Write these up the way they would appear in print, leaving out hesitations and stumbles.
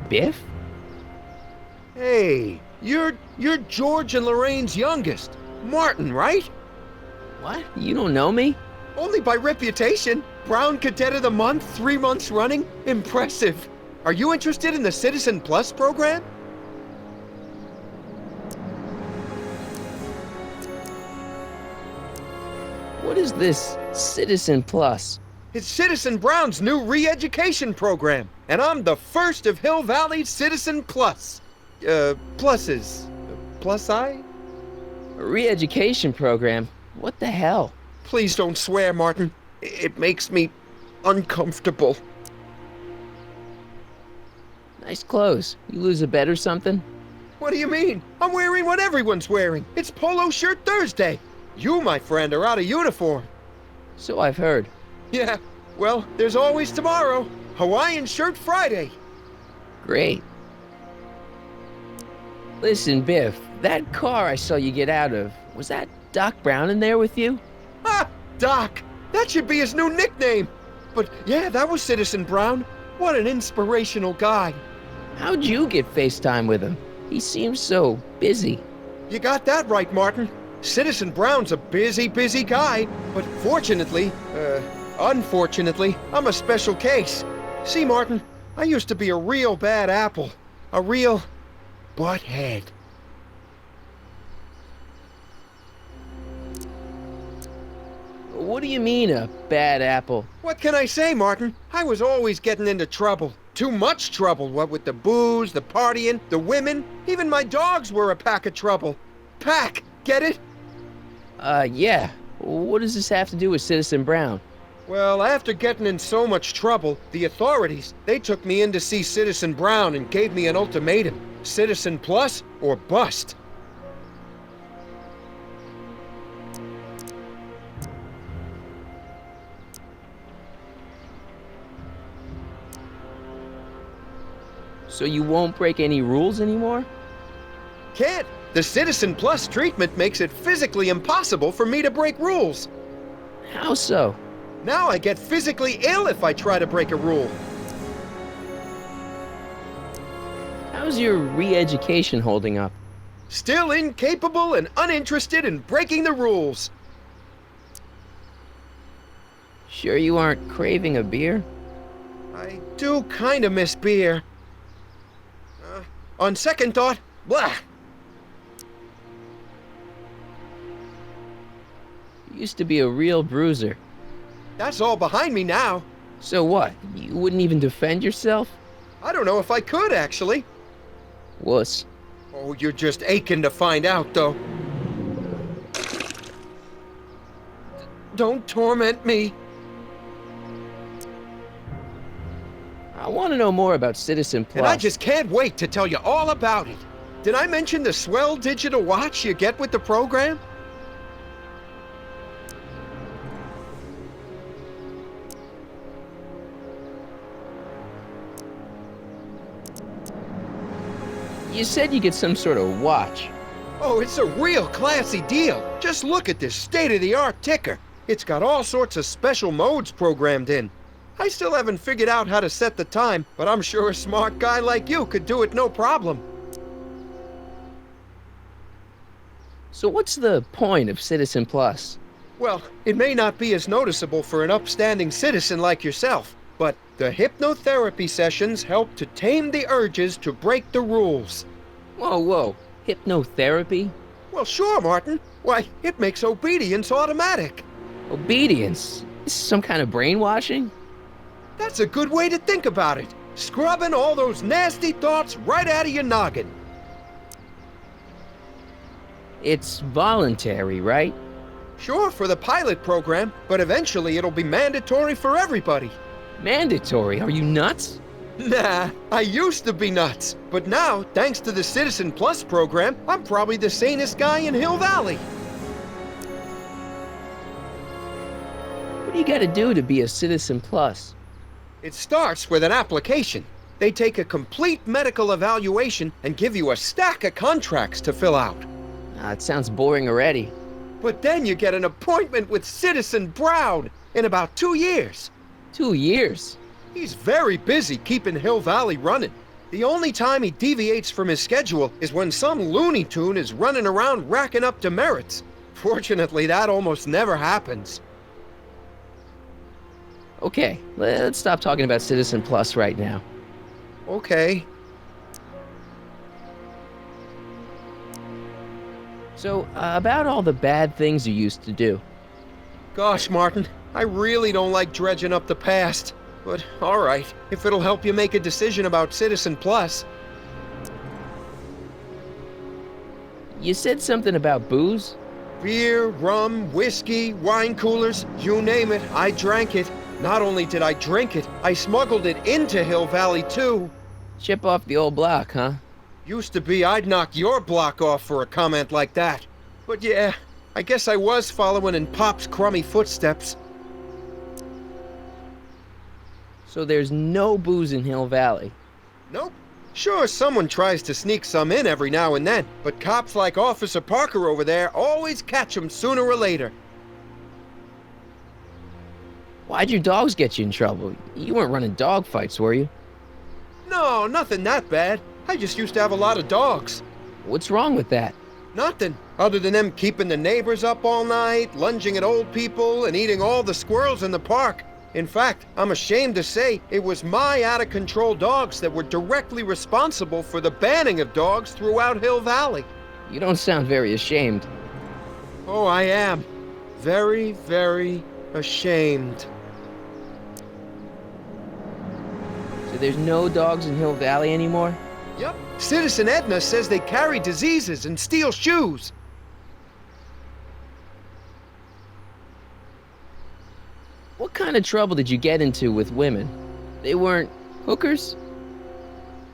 Biff? Hey, you're George and Lorraine's youngest. Martin, right? What? You don't know me? Only by reputation. Brown Cadet of the Month, 3 months running. Impressive. Are you interested in the Citizen Plus program? What is this Citizen Plus? It's Citizen Brown's new re-education program, and I'm the first of Hill Valley's Citizen Plus. Pluses. Plus-I? A re-education program? What the hell? Please don't swear, Martin. It makes me uncomfortable. Nice clothes. You lose a bet or something? What do you mean? I'm wearing what everyone's wearing. It's Polo Shirt Thursday. You, my friend, are out of uniform. So I've heard. Yeah, well, there's always tomorrow. Hawaiian Shirt Friday. Great. Listen, Biff, that car I saw you get out of, was that Doc Brown in there with you? Ah, Doc! That should be his new nickname. But yeah, that was Citizen Brown. What an inspirational guy. How'd you get FaceTime with him? He seems so busy. You got that right, Martin. Citizen Brown's a busy guy. But unfortunately, I'm a special case. See, Martin, I used to be a real bad apple. A real butthead. What do you mean, a bad apple? What can I say, Martin? I was always getting into trouble. Too much trouble, what with the booze, the partying, the women. Even my dogs were a pack of trouble. Pack, get it? Yeah. What does this have to do with Citizen Brown? Well, after getting in so much trouble, the authorities, they took me in to see Citizen Brown and gave me an ultimatum. Citizen Plus or bust. So you won't break any rules anymore? Can't. The Citizen Plus treatment makes it physically impossible for me to break rules. How so? Now I get physically ill if I try to break a rule. How's your re-education holding up? Still incapable and uninterested in breaking the rules. Sure you aren't craving a beer? I do kinda miss beer. On second thought, blah! You used to be a real bruiser. That's all behind me now. So what? You wouldn't even defend yourself? I don't know if I could, actually. Wuss. Oh, you're just aching to find out, though. Don't torment me. I want to know more about Citizen Plus. And I just can't wait to tell you all about it. Did I mention the swell digital watch you get with the program? You said you get some sort of watch. Oh, it's a real classy deal. Just look at this state-of-the-art ticker. It's got all sorts of special modes programmed in. I still haven't figured out how to set the time, but I'm sure a smart guy like you could do it no problem. So what's the point of Citizen Plus? Well, it may not be as noticeable for an upstanding citizen like yourself, but the hypnotherapy sessions help to tame the urges to break the rules. Whoa. Hypnotherapy? Well, sure, Martin. Why, it makes obedience automatic. Obedience? This is some kind of brainwashing? That's a good way to think about it. Scrubbing all those nasty thoughts right out of your noggin. It's voluntary, right? Sure, for the pilot program, but eventually it'll be mandatory for everybody. Mandatory? Are you nuts? Nah, I used to be nuts. But now, thanks to the Citizen Plus program, I'm probably the sanest guy in Hill Valley. What do you gotta do to be a Citizen Plus? It starts with an application. They take a complete medical evaluation and give you a stack of contracts to fill out. It sounds boring already. But then you get an appointment with Citizen Brown in about 2 years. 2 years? He's very busy keeping Hill Valley running. The only time he deviates from his schedule is when some Looney Tune is running around racking up demerits. Fortunately, that almost never happens. Okay, let's stop talking about Citizen Plus right now. Okay. So, about all the bad things you used to do. Gosh, Martin, I really don't like dredging up the past. But, alright, if it'll help you make a decision about Citizen Plus. You said something about booze? Beer, rum, whiskey, wine coolers, you name it, I drank it. Not only did I drink it, I smuggled it into Hill Valley, too. Chip off the old block, huh? Used to be I'd knock your block off for a comment like that. But yeah, I guess I was following in Pop's crummy footsteps. So there's no booze in Hill Valley? Nope. Sure, someone tries to sneak some in every now and then, but cops like Officer Parker over there always catch 'em sooner or later. Why'd your dogs get you in trouble? You weren't running dog fights, were you? No, nothing that bad. I just used to have a lot of dogs. What's wrong with that? Nothing, other than them keeping the neighbors up all night, lunging at old people, and eating all the squirrels in the park. In fact, I'm ashamed to say it was my out-of-control dogs that were directly responsible for the banning of dogs throughout Hill Valley. You don't sound very ashamed. Oh, I am. Very, very ashamed. So there's no dogs in Hill Valley anymore? Yep. Citizen Edna says they carry diseases and steal shoes. What kind of trouble did you get into with women? They weren't hookers?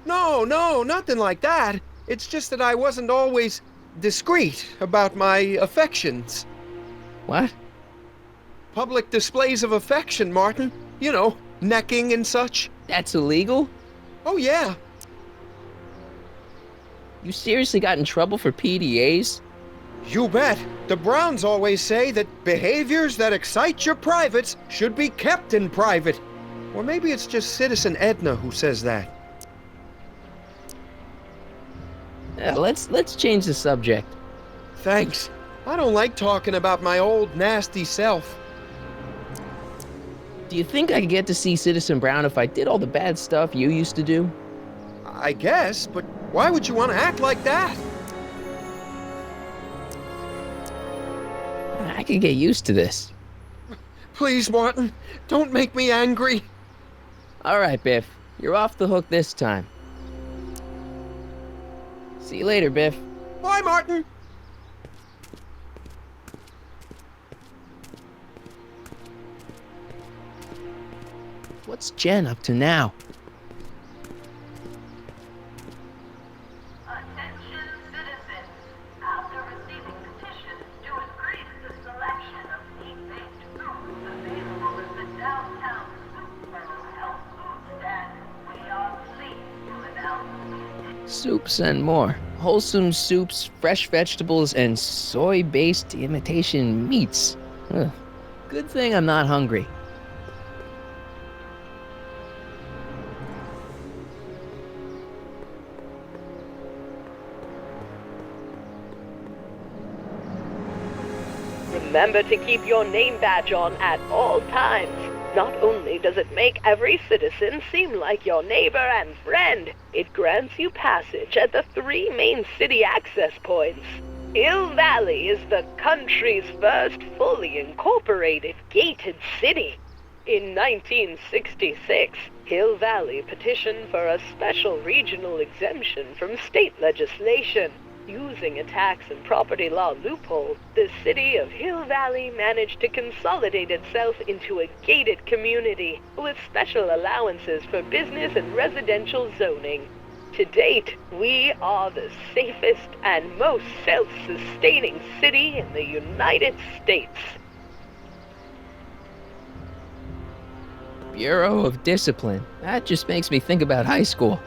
No, nothing like that. It's just that I wasn't always discreet about my affections. What? Public displays of affection, Martin. You know, necking and such. That's illegal? Oh, yeah. You seriously got in trouble for PDAs? You bet. The Browns always say that behaviors that excite your privates should be kept in private. Or maybe it's just Citizen Edna who says that. Let's change the subject. Thanks. I don't like talking about my old nasty self. Do you think I could get to see Citizen Brown if I did all the bad stuff you used to do? I guess, but why would you want to act like that? I could get used to this. Please, Martin, don't make me angry. All right, Biff. You're off the hook this time. See you later, Biff. Bye, Martin. What's Jen up to now? Attention citizens. After receiving petitions to increase the selection of meat-based foods available at the downtown Runthrough health food stand, we are pleased to announce Soups and more. Wholesome soups, fresh vegetables, and soy-based imitation meats. Ugh. Good thing I'm not hungry. Remember to keep your name badge on at all times. Not only does it make every citizen seem like your neighbor and friend, it grants you passage at the 3 main city access points. Hill Valley is the country's first fully incorporated gated city. In 1966, Hill Valley petitioned for a special regional exemption from state legislation. Using a tax and property law loophole, the city of Hill Valley managed to consolidate itself into a gated community with special allowances for business and residential zoning. To date, we are the safest and most self-sustaining city in the United States. Bureau of Discipline. That just makes me think about high school.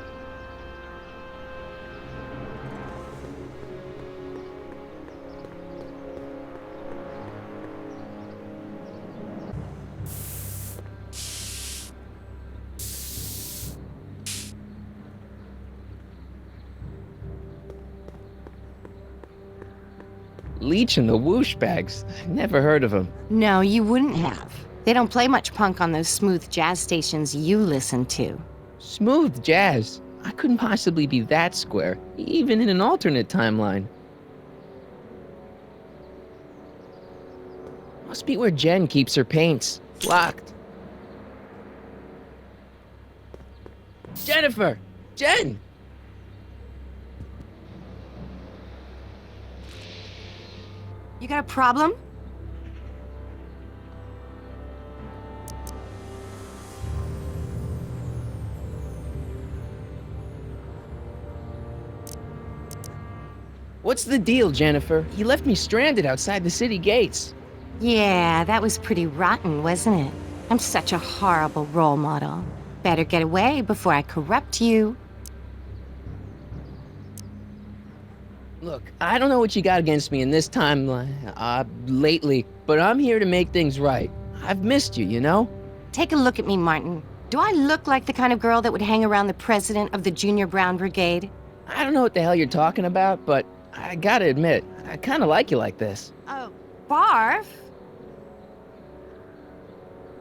Leech and the Whoosh Bags. Never heard of them. No, you wouldn't have. They don't play much punk on those smooth jazz stations you listen to. Smooth jazz. I couldn't possibly be that square, even in an alternate timeline. Must be where Jen keeps her paints. Locked. Jennifer! Jen! You got a problem? What's the deal, Jennifer? You left me stranded outside the city gates. Yeah, that was pretty rotten, wasn't it? I'm such a horrible role model. Better get away before I corrupt you. Look, I don't know what you got against me in this timeline, lately, but I'm here to make things right. I've missed you, you know? Take a look at me, Martin. Do I look like the kind of girl that would hang around the president of the Junior Brown Brigade? I don't know what the hell you're talking about, but I gotta admit, I kinda like you like this. Oh, barf?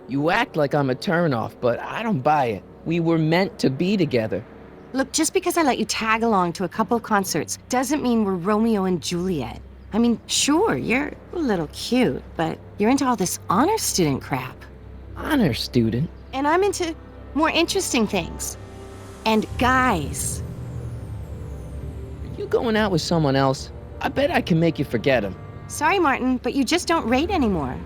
You act like I'm a turnoff, but I don't buy it. We were meant to be together. Look, just because I let you tag along to a couple of concerts doesn't mean we're Romeo and Juliet. I mean, sure, you're a little cute, but you're into all this honor student crap. Honor student? And I'm into more interesting things. And guys. Are you going out with someone else? I bet I can make you forget him. Sorry, Martin, but you just don't rate anymore.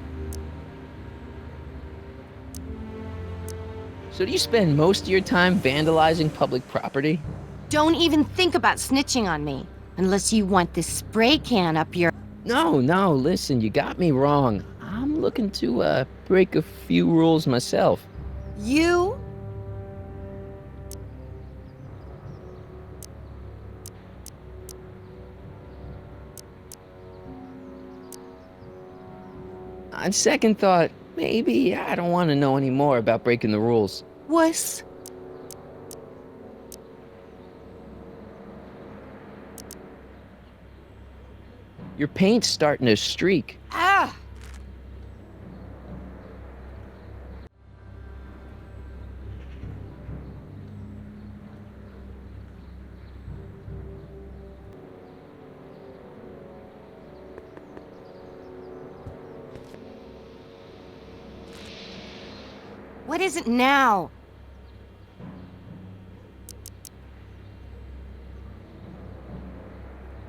So do you spend most of your time vandalizing public property? Don't even think about snitching on me, unless you want this spray can up your... No, listen, you got me wrong. I'm looking to, break a few rules myself. You? On second thought, maybe I don't want to know any more about breaking the rules. Wuss. Your paint's starting to streak. Ah! What is it now?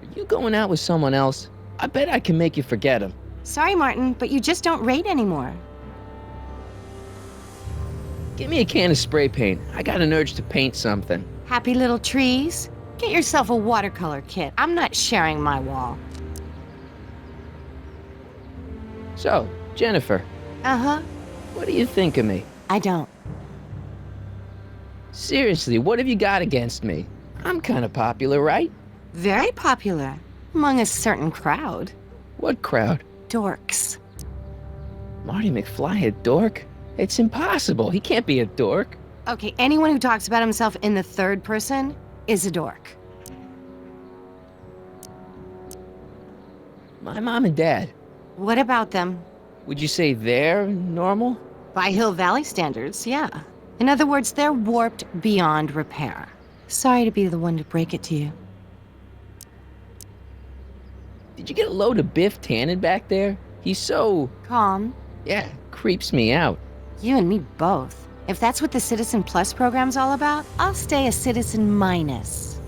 Are you going out with someone else? I bet I can make you forget him. Sorry, Martin, but you just don't rate anymore. Give me a can of spray paint. I got an urge to paint something. Happy little trees? Get yourself a watercolor kit. I'm not sharing my wall. So, Jennifer, Uh-huh. what do you think of me? I don't. Seriously, what have you got against me? I'm kind of popular, right? Very popular. Among a certain crowd. What crowd? Dorks. Marty McFly a dork? It's impossible. He can't be a dork. Okay, anyone who talks about himself in the third person is a dork. My mom and dad, What about them? would you say they're normal? By Hill Valley standards, yeah. In other words, they're warped beyond repair. Sorry to be the one to break it to you. Did you get a load of Biff Tannen back there? He's so, Calm. yeah, creeps me out. You and me both. If that's what the Citizen Plus program's all about, I'll stay a Citizen Minus.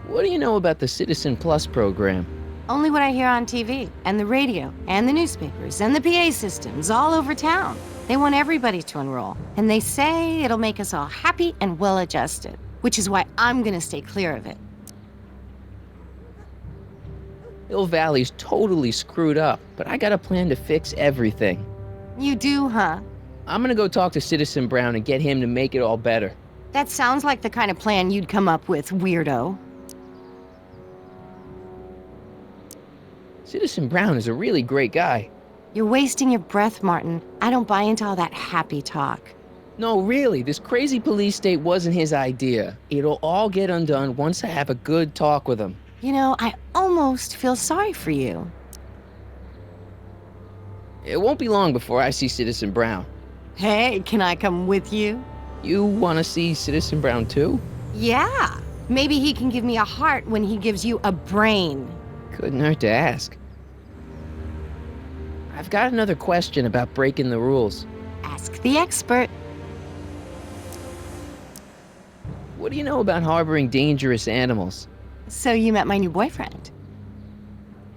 What do you know about the Citizen Plus program? Only what I hear on TV, and the radio, and the newspapers, and the PA systems all over town. They want everybody to enroll, and they say it'll make us all happy and well-adjusted, which is why I'm gonna stay clear of it. Hill Valley's totally screwed up, but I got a plan to fix everything. You do, huh? I'm gonna go talk to Citizen Brown and get him to make it all better. That sounds like the kind of plan you'd come up with, weirdo. Citizen Brown is a really great guy. You're wasting your breath, Martin. I don't buy into all that happy talk. No, really, this crazy police state wasn't his idea. It'll all get undone once I have a good talk with him. You know, I almost feel sorry for you. It won't be long before I see Citizen Brown. Hey, can I come with you? You want to see Citizen Brown too? Yeah. Maybe he can give me a heart when he gives you a brain. Couldn't hurt to ask. I've got another question about breaking the rules. Ask the expert. What do you know about harboring dangerous animals? So you met my new boyfriend.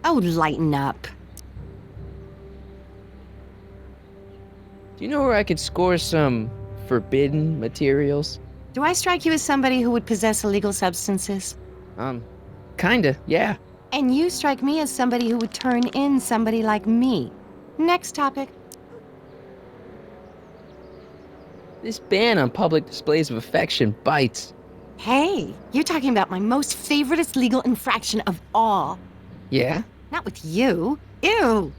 Oh, lighten up. Do you know where I could score some forbidden materials? Do I strike you as somebody who would possess illegal substances? Kinda, yeah. And you strike me as somebody who would turn in somebody like me. Next topic. This ban on public displays of affection bites. Hey, you're talking about my most favoriteest legal infraction of all. Yeah? Not with you. Ew.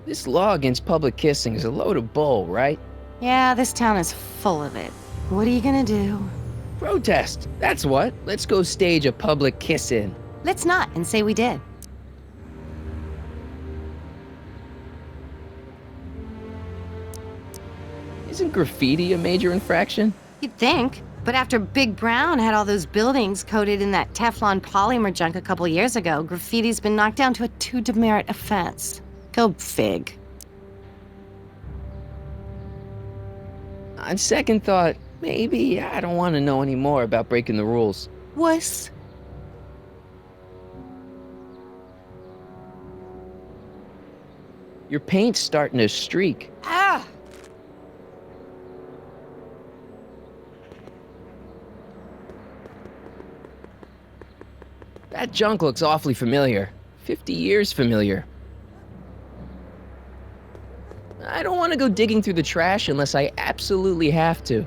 This law against public kissing is a load of bull, right? Yeah, this town is full of it. What are you gonna do? Protest! That's what. Let's go stage a public kiss-in. Let's not and say we did. Isn't graffiti a major infraction? You'd think. But after Big Brown had all those buildings coated in that Teflon polymer junk a couple years ago, graffiti's been knocked down to a 2 demerit offense. Go fig. On second thought, maybe I don't want to know any more about breaking the rules. Wuss. Your paint's starting to streak. Ah! That junk looks awfully familiar. 50 years familiar. I don't want to go digging through the trash unless I absolutely have to.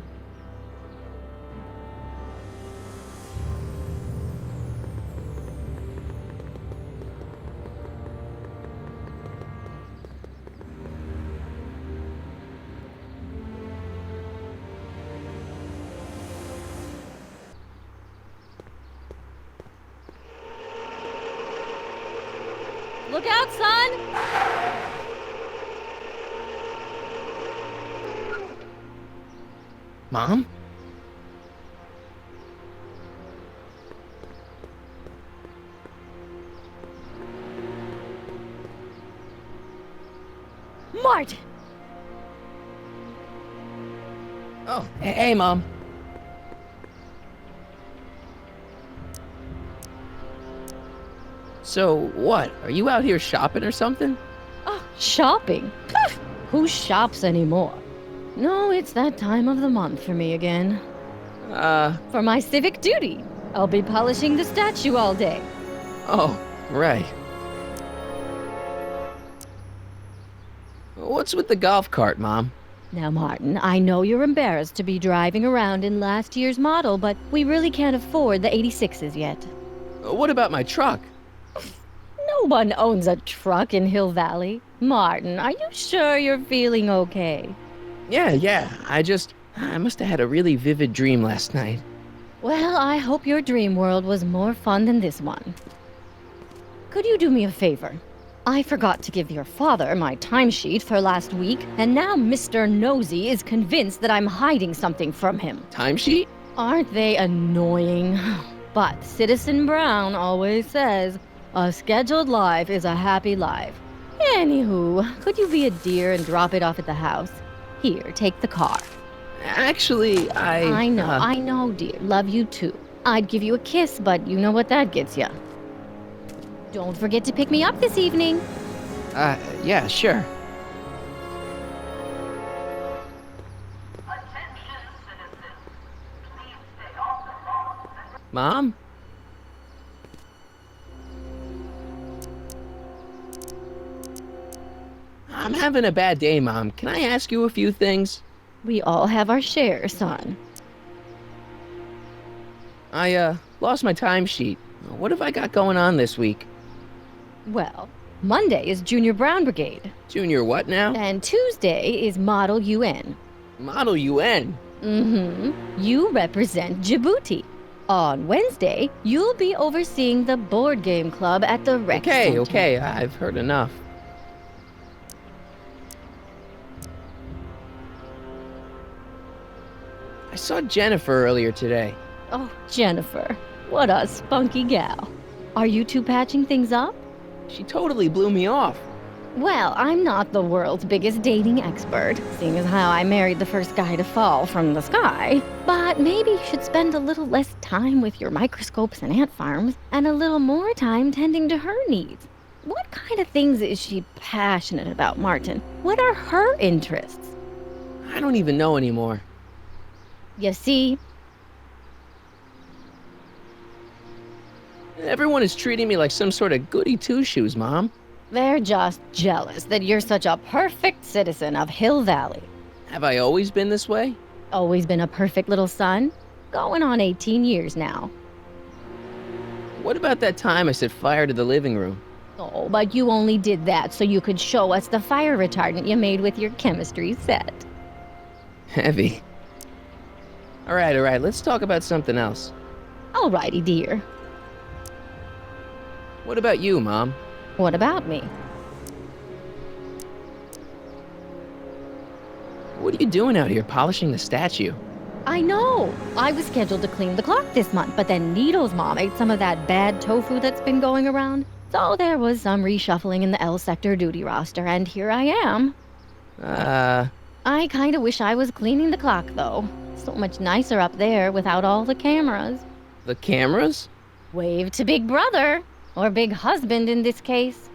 Look out, son! Mom? Martin! Oh, hey, Mom. So, what? Are you out here shopping or something? Oh, shopping? Pff, who shops anymore? No, it's that time of the month for me again. For my civic duty. I'll be polishing the statue all day. Oh, right. What's with the golf cart, Mom? Now, Martin, I know you're embarrassed to be driving around in last year's model, but we really can't afford the 86s yet. What about my truck? No one owns a truck in Hill Valley. Martin, are you sure you're feeling okay? Yeah. I must have had a really vivid dream last night. Well, I hope your dream world was more fun than this one. Could you do me a favor? I forgot to give your father my timesheet for last week, and now Mr. Nosy is convinced that I'm hiding something from him. Timesheet? Aren't they annoying? But Citizen Brown always says, a scheduled life is a happy life. Anywho, could you be a dear and drop it off at the house? Here, take the car. Actually, I know, dear. Love you too. I'd give you a kiss, but you know what that gets ya. Don't forget to pick me up this evening. Yeah, sure. Attention, citizens. Please stay off the lawn. Mom? I'm having a bad day, Mom. Can I ask you a few things? We all have our share, son. I, lost my timesheet. What have I got going on this week? Well, Monday is Junior Brown Brigade. Junior what now? And Tuesday is Model UN. Model UN. You represent Djibouti. On Wednesday, you'll be overseeing the board game club at the rec center. Okay, I've heard enough. I saw Jennifer earlier today. Oh, Jennifer. What a spunky gal. Are you two patching things up? She totally blew me off. Well, I'm not the world's biggest dating expert, seeing as how I married the first guy to fall from the sky. But maybe you should spend a little less time with your microscopes and ant farms, and a little more time tending to her needs. What kind of things is she passionate about, Martin? What are her interests? I don't even know anymore. You see? Everyone is treating me like some sort of goody two-shoes, Mom. They're just jealous that you're such a perfect citizen of Hill Valley. Have I always been this way? Always been a perfect little son? Going on 18 years now. What about that time I set fire to the living room? Oh, but you only did that so you could show us the fire retardant you made with your chemistry set. Heavy. All right, let's talk about something else. Alrighty, dear. What about you, Mom? What about me? What are you doing out here polishing the statue? I know! I was scheduled to clean the clock this month, but then Needle's mom ate some of that bad tofu that's been going around. So there was some reshuffling in the L sector duty roster, and here I am. I kinda wish I was cleaning the clock, though. So much nicer up there without all the cameras. The cameras? Wave to Big Brother. Or Big Husband in this case.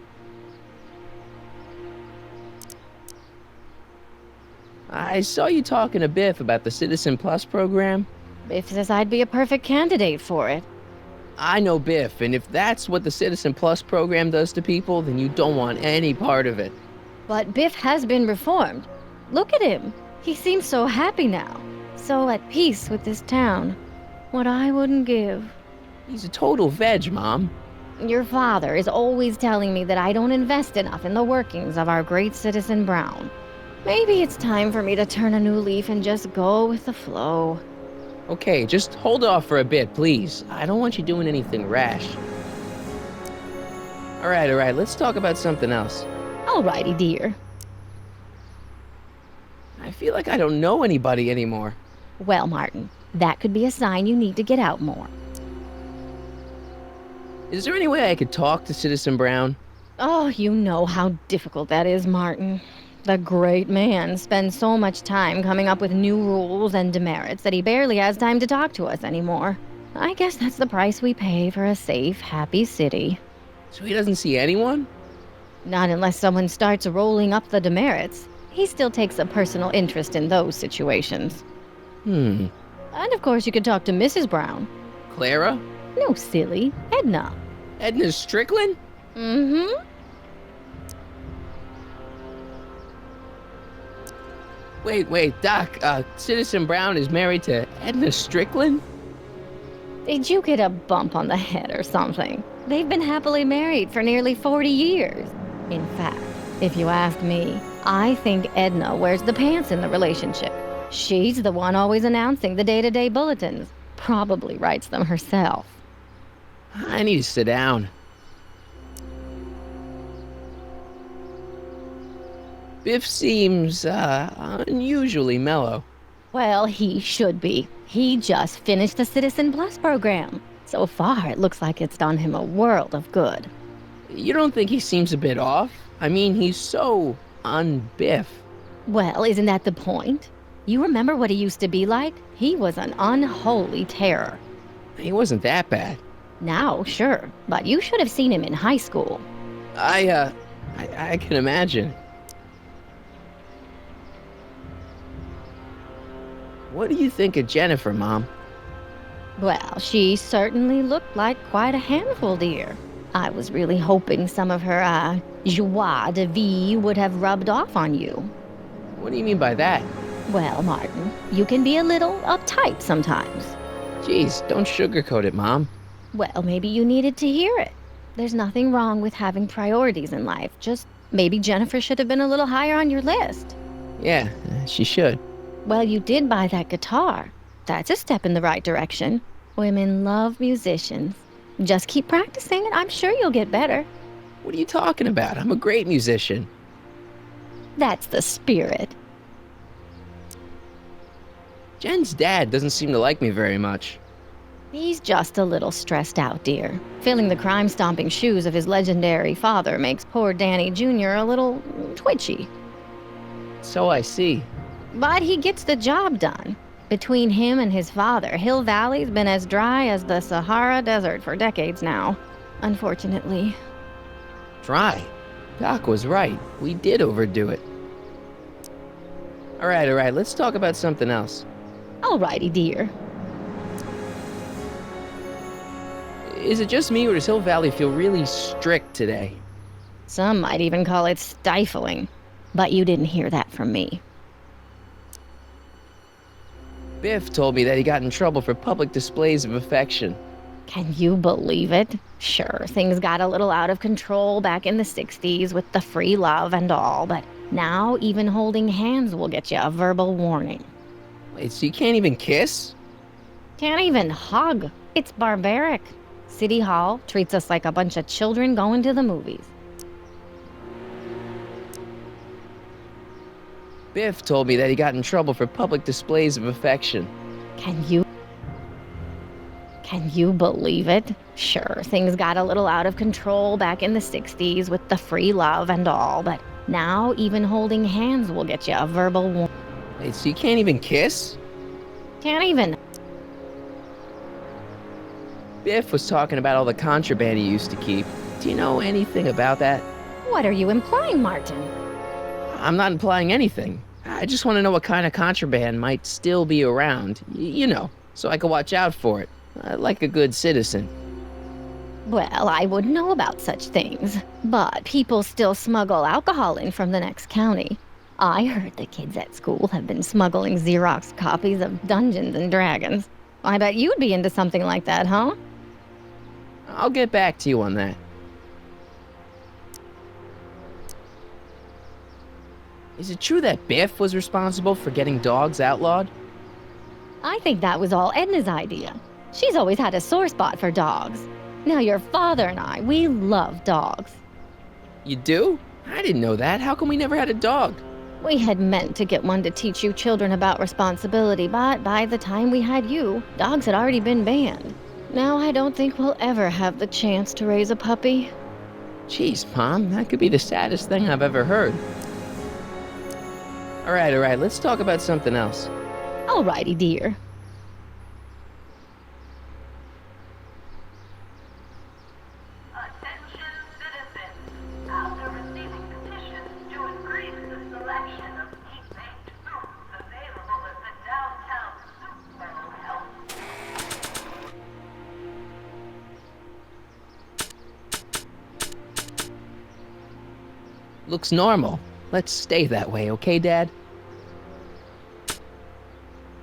I saw you talking to Biff about the Citizen Plus program. Biff says I'd be a perfect candidate for it. I know Biff, and if that's what the Citizen Plus program does to people, then you don't want any part of it. But Biff has been reformed. Look at him. He seems so happy now. So at peace with this town. What I wouldn't give. He's a total veg, Mom. Your father is always telling me that I don't invest enough in the workings of our great citizen Brown. Maybe it's time for me to turn a new leaf and just go with the flow. Okay, just hold off for a bit, please. I don't want you doing anything rash. All right, let's talk about something else. Alrighty, dear. I feel like I don't know anybody anymore. Well, Martin, that could be a sign you need to get out more. Is there any way I could talk to Citizen Brown? Oh, you know how difficult that is, Martin. The great man spends so much time coming up with new rules and demerits that he barely has time to talk to us anymore. I guess that's the price we pay for a safe, happy city. So he doesn't see anyone? Not unless someone starts rolling up the demerits. He still takes a personal interest in those situations. And of course you could talk to Mrs. Brown. Clara? No, silly. Edna. Edna Strickland? Wait, Doc, Citizen Brown is married to Edna Strickland? Did you get a bump on the head or something? They've been happily married for nearly 40 years. In fact, if you ask me, I think Edna wears the pants in the relationship. She's the one always announcing the day-to-day bulletins. Probably writes them herself. I need to sit down. Biff seems, unusually mellow. Well, he should be. He just finished the Citizen Plus program. So far, it looks like it's done him a world of good. You don't think he seems a bit off? I mean, he's so un-Biff. Well, isn't that the point? You remember what he used to be like? He was an unholy terror. He wasn't that bad. Now, sure, but you should have seen him in high school. I can imagine. What do you think of Jennifer, Mom? Well, she certainly looked like quite a handful, dear. I was really hoping some of her, joie de vivre would have rubbed off on you. What do you mean by that? Well, Martin, you can be a little uptight sometimes. Jeez, don't sugarcoat it, Mom. Well, maybe you needed to hear it. There's nothing wrong with having priorities in life. Just maybe Jennifer should have been a little higher on your list. Yeah, she should. Well, you did buy that guitar. That's a step in the right direction. Women love musicians. Just keep practicing and I'm sure you'll get better. What are you talking about? I'm a great musician. That's the spirit. Jen's dad doesn't seem to like me very much. He's just a little stressed out, dear. Filling the crime-stomping shoes of his legendary father makes poor Danny Jr. a little twitchy. So I see. But he gets the job done. Between him and his father, Hill Valley's been as dry as the Sahara Desert for decades now. Unfortunately. Try. Doc was right. We did overdo it. All right, let's talk about something else. Alrighty, dear. Is it just me, or does Hill Valley feel really strict today? Some might even call it stifling. But you didn't hear that from me. Biff told me that he got in trouble for public displays of affection. Can you believe it? Sure, things got a little out of control back in the 60s with the free love and all, but now even holding hands will get you a verbal warning. Wait, so you can't even kiss? Can't even hug. It's barbaric. City Hall treats us like a bunch of children going to the movies. Biff told me that he got in trouble for public displays of affection. Can you believe it? Sure, things got a little out of control back in the 60s with the free love and all, but now even holding hands will get you a verbal warning. Wait, so you can't even kiss? Can't even. Biff was talking about all the contraband he used to keep. Do you know anything about that? What are you implying, Martin? I'm not implying anything. I just want to know what kind of contraband might still be around. You know, so I can watch out for it. Like a good citizen. Well, I wouldn't know about such things, but people still smuggle alcohol in from the next county. I heard the kids at school have been smuggling Xerox copies of Dungeons and Dragons. I bet you'd be into something like that, huh? I'll get back to you on that. Is it true that Biff was responsible for getting dogs outlawed? I think that was all Edna's idea. She's always had a sore spot for dogs. Now your father and I, we love dogs. You do? I didn't know that. How come we never had a dog? We had meant to get one to teach you children about responsibility, but by the time we had you, dogs had already been banned. Now I don't think we'll ever have the chance to raise a puppy. Jeez, Mom, that could be the saddest thing I've ever heard. All right, let's talk about something else. Alrighty, dear. Attention citizens. After receiving petitions to increase the selection of meat-based foods available at the downtown Super Health. Looks normal. Let's stay that way, okay, Dad?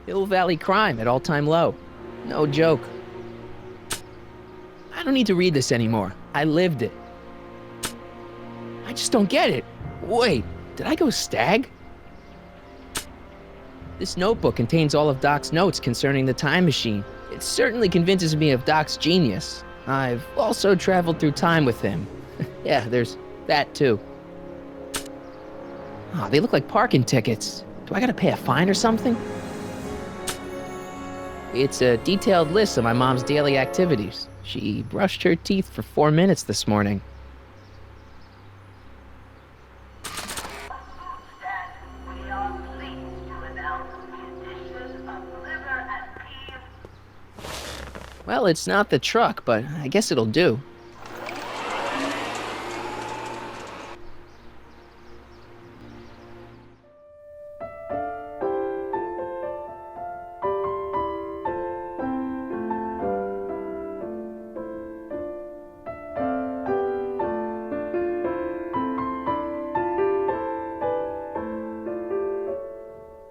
Hill Valley crime at all-time low. No joke. I don't need to read this anymore. I lived it. I just don't get it. Wait, did I go stag? This notebook contains all of Doc's notes concerning the time machine. It certainly convinces me of Doc's genius. I've also traveled through time with him. Yeah, there's that too. Oh, they look like parking tickets. Do I gotta pay a fine or something? It's a detailed list of my mom's daily activities. She brushed her teeth for 4 minutes this morning. We are pleased to announce the addition of liver and peas. Well, it's not the truck, but I guess it'll do.